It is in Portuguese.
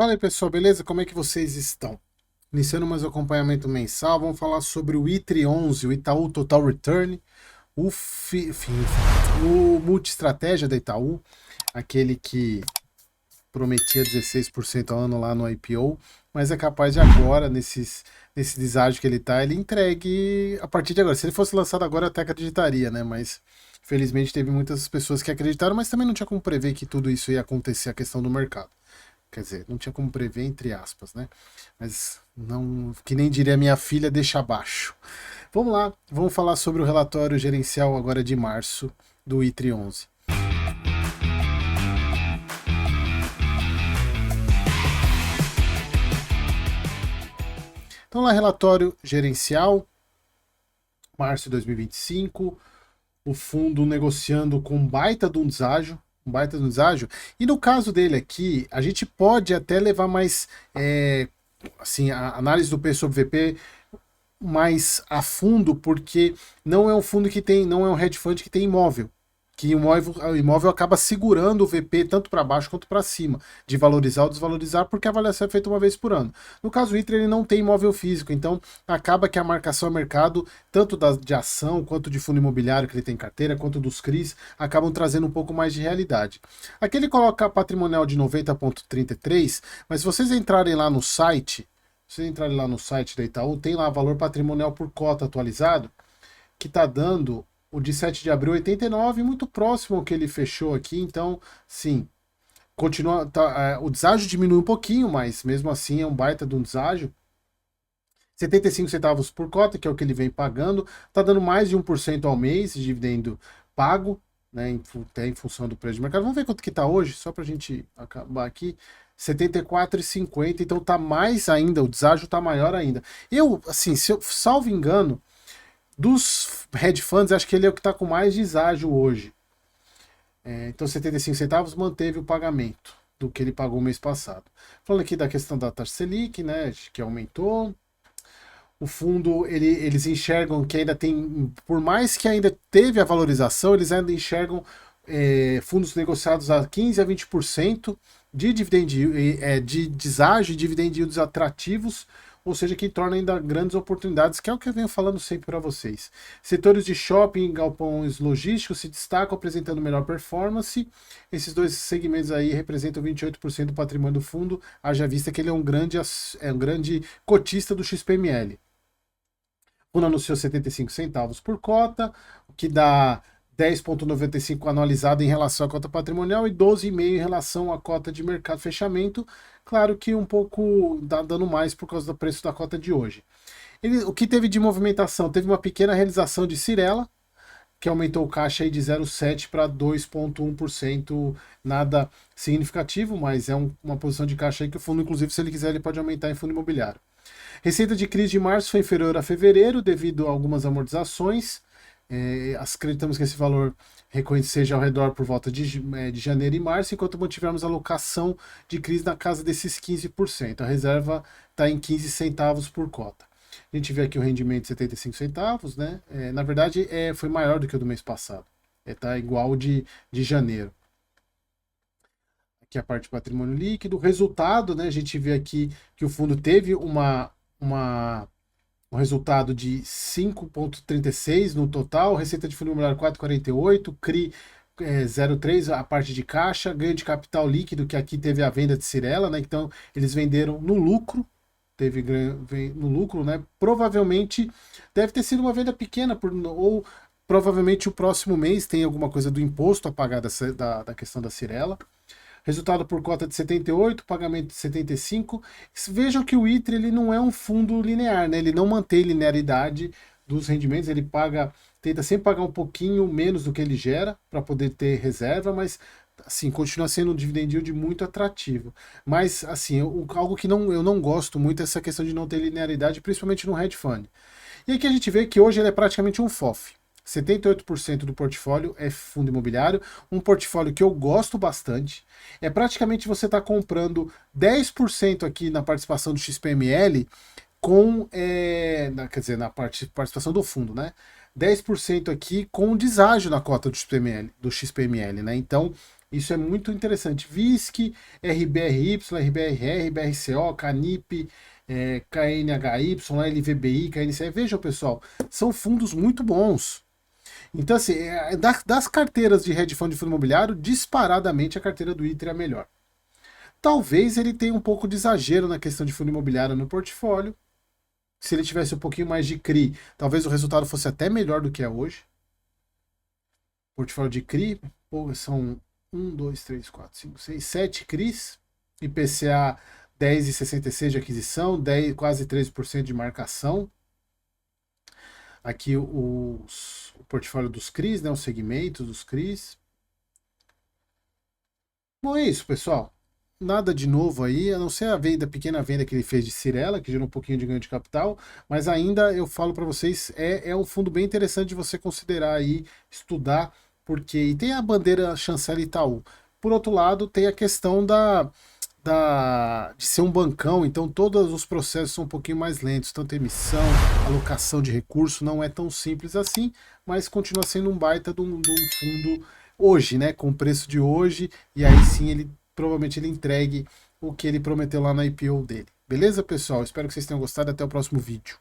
Fala aí pessoal, beleza? Como é que vocês estão? Iniciando mais um acompanhamento mensal, vamos falar sobre o I-11, o Itaú Total Return, o multi-estratégia da Itaú, aquele que prometia 16% ao ano lá no IPO, mas é capaz de agora, nesse deságio que ele tá, ele entregue a partir de agora. Se ele fosse lançado agora, eu até acreditaria, né? Mas felizmente teve muitas pessoas que acreditaram, mas também não tinha como prever que tudo isso ia acontecer, a questão do mercado. Quer dizer, não tinha como prever, entre aspas, né? Mas não, que nem diria minha filha, deixa abaixo. Vamos lá, vamos falar sobre o relatório gerencial agora de março do ITRI 11. Então lá, relatório gerencial, março de 2025, o fundo negociando com um baita de um deságio, e no caso dele aqui, a gente pode até levar mais, assim, a análise do P sobre VP mais a fundo, porque não é um fundo que tem, não é um hedge fund que tem imóvel. Que o imóvel acaba segurando o VP tanto para baixo quanto para cima, de valorizar ou desvalorizar, porque a avaliação é feita uma vez por ano. No caso, o ITRA ele não tem imóvel físico, então acaba que a marcação a mercado, tanto de ação, quanto de fundo imobiliário que ele tem em carteira, quanto dos CRIs, acabam trazendo um pouco mais de realidade. Aqui ele coloca patrimonial de 90,33, mas se vocês entrarem lá no site, se vocês entrarem lá no site da Itaú, tem lá valor patrimonial por cota atualizado, que está dando o de 7 de abril 89, muito próximo ao que ele fechou aqui, então, sim, continua, o deságio diminui um pouquinho, mas mesmo assim é um baita de um deságio. 75 centavos por cota, que é o que ele vem pagando, está dando mais de 1% ao mês de dividendo pago, né, até em função do preço de mercado. Vamos ver quanto que está hoje, só para a gente acabar aqui. 74,50, então tá mais ainda, o deságio tá maior ainda. Eu, assim, se eu salvo engano, dos hedge funds, acho que ele é o que está com mais deságio hoje. Então, 75 centavos manteve o pagamento do que ele pagou mês passado. Falando aqui da questão da taxa Selic, né, que aumentou. O fundo, eles enxergam que ainda tem, por mais que ainda teve a valorização, eles ainda enxergam fundos negociados a 15 a 20% de dividend, de deságio e dividend yields atrativos, ou seja, que torna ainda grandes oportunidades, que é o que eu venho falando sempre para vocês. Setores de shopping, galpões logísticos se destacam apresentando melhor performance. Esses dois segmentos aí representam 28% do patrimônio do fundo, haja vista que ele é um grande cotista do XPML. O fundo anunciou 75 centavos por cota, o que dá 10,95 anualizado em relação à cota patrimonial e 12,5 em relação à cota de mercado fechamento. Claro que um pouco dando mais por causa do preço da cota de hoje. O que teve de movimentação? Teve uma pequena realização de Cirela, que aumentou o caixa aí de 0,7 para 2,1%, nada significativo, mas é uma posição de caixa aí que o fundo, inclusive, se ele quiser, ele pode aumentar em fundo imobiliário. Receita de crise de março foi inferior a fevereiro devido a algumas amortizações. Acreditamos que esse valor recorrente seja ao redor por volta de janeiro e março, enquanto mantivermos a alocação de crise na casa desses 15%. A reserva está em 15 centavos por cota. A gente vê aqui o rendimento de 75 centavos, né? Na verdade, foi maior do que o do mês passado. Está igual de janeiro. Aqui a parte de patrimônio líquido. O resultado, né? A gente vê aqui que o fundo teve um resultado de 5,36 no total, receita de fundo imobiliário 4,48, CRI 0,3 a parte de caixa, ganho de capital líquido, que aqui teve a venda de Cirela, né? Então eles venderam no lucro, teve no lucro, né? Provavelmente deve ter sido uma venda pequena, ou provavelmente o próximo mês tem alguma coisa do imposto a pagar da questão da Cirela. Resultado por cota de 78, pagamento de 75. Vejam que o ITRE ele não é um fundo linear, né? Ele não mantém linearidade dos rendimentos, ele tenta sempre pagar um pouquinho menos do que ele gera para poder ter reserva, mas assim, continua sendo um dividend yield muito atrativo. Mas assim, algo que eu não gosto muito é essa questão de não ter linearidade, principalmente no hedge fund. E aqui a gente vê que hoje ele é praticamente um FOF. 78% do portfólio é fundo imobiliário, um portfólio que eu gosto bastante. É praticamente você está comprando 10% aqui na participação do XPML quer dizer, na participação do fundo, né? 10% aqui com deságio na cota do XPML, né? Então, Isso é muito interessante. VISC, RBRY, RBRR, BRCO, CANIP, KNHY, LVBI, KNCE. Vejam, pessoal, são fundos muito bons. Então, assim, das carteiras de hedge fund de fundo imobiliário, disparadamente a carteira do ITRE é a melhor. Talvez ele tenha um pouco de exagero na questão de fundo imobiliário no portfólio. Se ele tivesse um pouquinho mais de CRI, talvez o resultado fosse até melhor do que é hoje. Portfólio de CRI, são 1, 2, 3, 4, 5, 6, 7 CRIs. IPCA 10,66 de aquisição, 10, quase 13% de marcação. Aqui o portfólio dos CRIs, né, os segmentos dos CRIs. Bom, é isso, pessoal. Nada de novo aí, a não ser a pequena venda que ele fez de Cirela, que gerou um pouquinho de ganho de capital, mas ainda eu falo para vocês, é um fundo bem interessante de você considerar aí, estudar, porque e tem a bandeira Chancela Itaú. Por outro lado, tem a questão de ser um bancão, então todos os processos são um pouquinho mais lentos, tanto emissão, alocação de recurso, não é tão simples assim, mas continua sendo um baita de um fundo hoje, né, com o preço de hoje, e aí sim ele provavelmente ele entregue o que ele prometeu lá na IPO dele. Beleza, pessoal? Espero que vocês tenham gostado. Até o próximo vídeo.